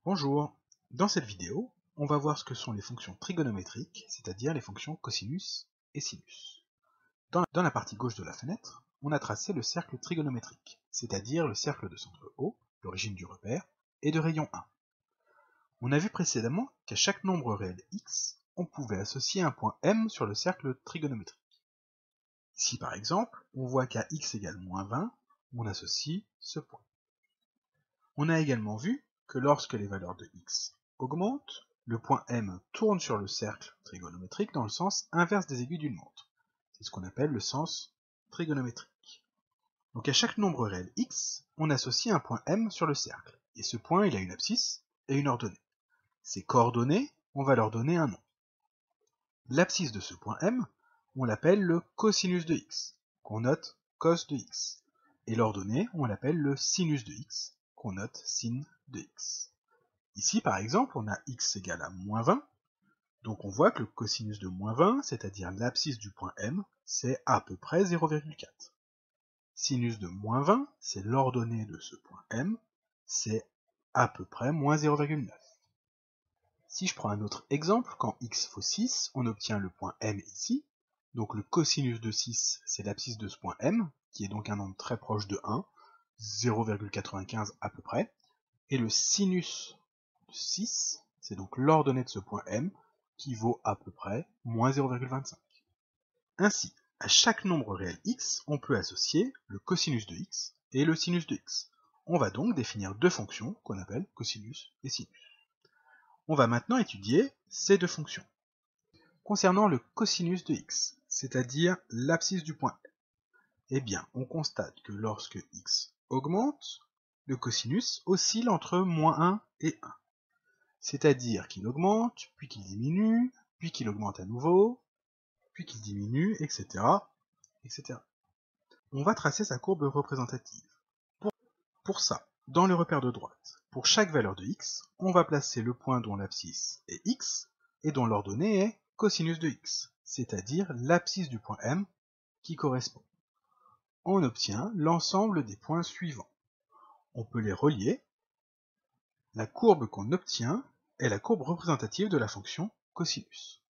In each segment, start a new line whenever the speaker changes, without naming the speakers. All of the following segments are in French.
Bonjour, dans cette vidéo, on va voir ce que sont les fonctions trigonométriques, c'est-à-dire les fonctions cosinus et sinus. Dans la partie gauche de la fenêtre, on a tracé le cercle trigonométrique, c'est-à-dire le cercle de centre O, l'origine du repère, et de rayon 1. On a vu précédemment qu'à chaque nombre réel x, on pouvait associer un point M sur le cercle trigonométrique. Ici par exemple, on voit qu'à x égale moins 20, on associe ce point. On a également vu que lorsque les valeurs de x augmentent, le point M tourne sur le cercle trigonométrique dans le sens inverse des aiguilles d'une montre. C'est ce qu'on appelle le sens trigonométrique. Donc à chaque nombre réel x, on associe un point M sur le cercle, et ce point il a une abscisse et une ordonnée. Ces coordonnées, on va leur donner un nom. L'abscisse de ce point M, on l'appelle le cosinus de x, qu'on note cos de x, et l'ordonnée, on l'appelle le sinus de x, qu'on note sin de x. Ici, par exemple, on a x égale à moins 20, donc on voit que le cosinus de moins 20, c'est-à-dire l'abscisse du point M, c'est à peu près 0,4. Sinus de moins 20, c'est l'ordonnée de ce point M, c'est à peu près moins 0,9. Si je prends un autre exemple, quand x vaut 6, on obtient le point M ici, donc le cosinus de 6, c'est l'abscisse de ce point M, qui est donc un nombre très proche de 1, 0,95 à peu près, et le sinus de 6, c'est donc l'ordonnée de ce point M, qui vaut à peu près moins 0,25. Ainsi, à chaque nombre réel x, on peut associer le cosinus de x et le sinus de x. On va donc définir deux fonctions qu'on appelle cosinus et sinus. On va maintenant étudier ces deux fonctions. Concernant le cosinus de x, c'est-à-dire l'abscisse du point M, eh bien, on constate que lorsque x augmente, le cosinus oscille entre moins 1 et 1. C'est-à-dire qu'il augmente, puis qu'il diminue, puis qu'il augmente à nouveau, puis qu'il diminue, etc., etc. On va tracer sa courbe représentative. Pour ça, dans le repère de droite, pour chaque valeur de x, on va placer le point dont l'abscisse est x et dont l'ordonnée est cosinus de x, c'est-à-dire l'abscisse du point M qui correspond. On obtient l'ensemble des points suivants. On peut les relier. La courbe qu'on obtient est la courbe représentative de la fonction cosinus.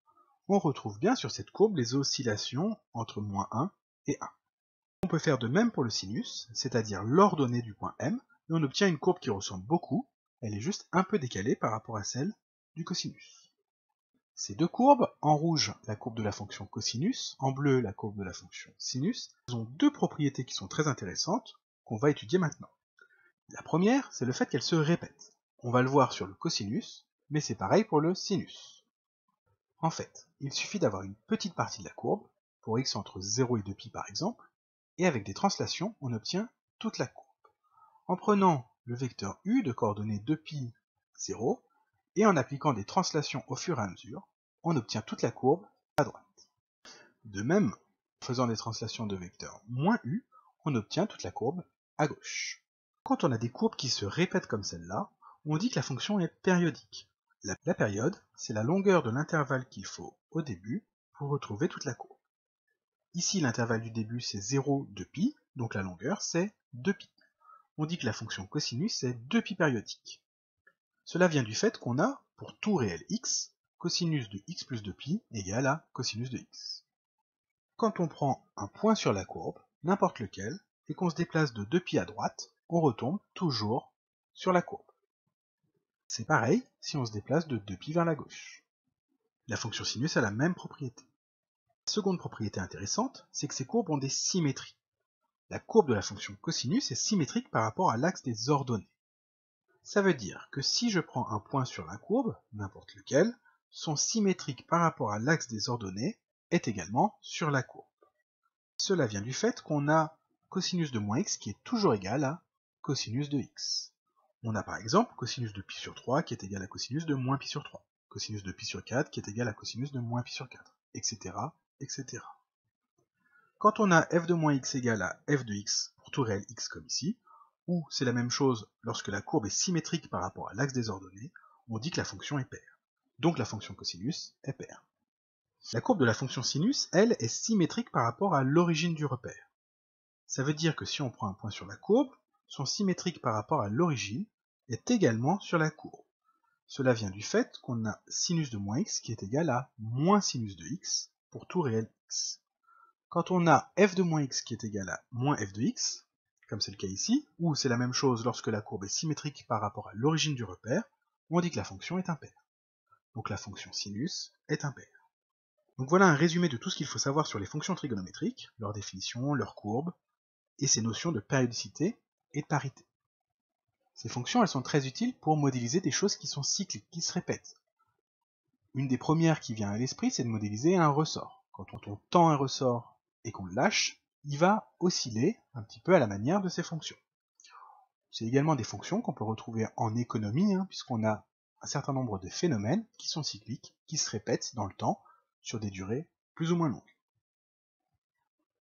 On retrouve bien sur cette courbe les oscillations entre moins 1 et 1. On peut faire de même pour le sinus, c'est-à-dire l'ordonnée du point M, et on obtient une courbe qui ressemble beaucoup, elle est juste un peu décalée par rapport à celle du cosinus. Ces deux courbes, en rouge la courbe de la fonction cosinus, en bleu la courbe de la fonction sinus, elles ont deux propriétés qui sont très intéressantes, qu'on va étudier maintenant. La première, c'est le fait qu'elles se répètent. On va le voir sur le cosinus, mais c'est pareil pour le sinus. En fait, il suffit d'avoir une petite partie de la courbe, pour x entre 0 et 2π par exemple, et avec des translations, on obtient toute la courbe. En prenant le vecteur u de coordonnées 2π, 0, et en appliquant des translations au fur et à mesure, on obtient toute la courbe à droite. De même, en faisant des translations de vecteur moins u, on obtient toute la courbe à gauche. Quand on a des courbes qui se répètent comme celle-là, on dit que la fonction est périodique. La période, c'est la longueur de l'intervalle qu'il faut au début pour retrouver toute la courbe. Ici, l'intervalle du début, c'est 0, 2π, donc la longueur, c'est 2π. On dit que la fonction cosinus est 2π périodique. Cela vient du fait qu'on a, pour tout réel x, cosinus de x plus 2π égale à cosinus de x. Quand on prend un point sur la courbe, n'importe lequel, et qu'on se déplace de 2π à droite, on retombe toujours sur la courbe. C'est pareil si on se déplace de 2π vers la gauche. La fonction sinus a la même propriété. La seconde propriété intéressante, c'est que ces courbes ont des symétries. La courbe de la fonction cosinus est symétrique par rapport à l'axe des ordonnées. Ça veut dire que si je prends un point sur la courbe, n'importe lequel, son symétrique par rapport à l'axe des ordonnées est également sur la courbe. Cela vient du fait qu'on a cosinus de moins x qui est toujours égal à cosinus de x. On a par exemple cosinus de pi sur 3 qui est égal à cosinus de moins pi sur 3, cosinus de pi sur 4 qui est égal à cosinus de moins pi sur 4, etc., etc. Quand on a f de moins x égale à f de x pour tout réel x comme ici, ou c'est la même chose lorsque la courbe est symétrique par rapport à l'axe des ordonnées, on dit que la fonction est paire. Donc la fonction cosinus est paire. La courbe de la fonction sinus, elle, est symétrique par rapport à l'origine du repère. Ça veut dire que si on prend un point sur la courbe, son symétrique par rapport à l'origine est également sur la courbe. Cela vient du fait qu'on a sinus de moins x qui est égal à moins sinus de x pour tout réel x. Quand on a f de moins x qui est égal à moins f de x, comme c'est le cas ici, ou c'est la même chose lorsque la courbe est symétrique par rapport à l'origine du repère, on dit que la fonction est impaire. Donc la fonction sinus est impaire. Donc voilà un résumé de tout ce qu'il faut savoir sur les fonctions trigonométriques, leur définition, leurs courbes, et ces notions de périodicité et de parité. Ces fonctions, elles sont très utiles pour modéliser des choses qui sont cycliques, qui se répètent. Une des premières qui vient à l'esprit, c'est de modéliser un ressort. Quand on tend un ressort et qu'on le lâche, il va osciller un petit peu à la manière de ces fonctions. C'est également des fonctions qu'on peut retrouver en économie, puisqu'on a un certain nombre de phénomènes qui sont cycliques, qui se répètent dans le temps, sur des durées plus ou moins longues.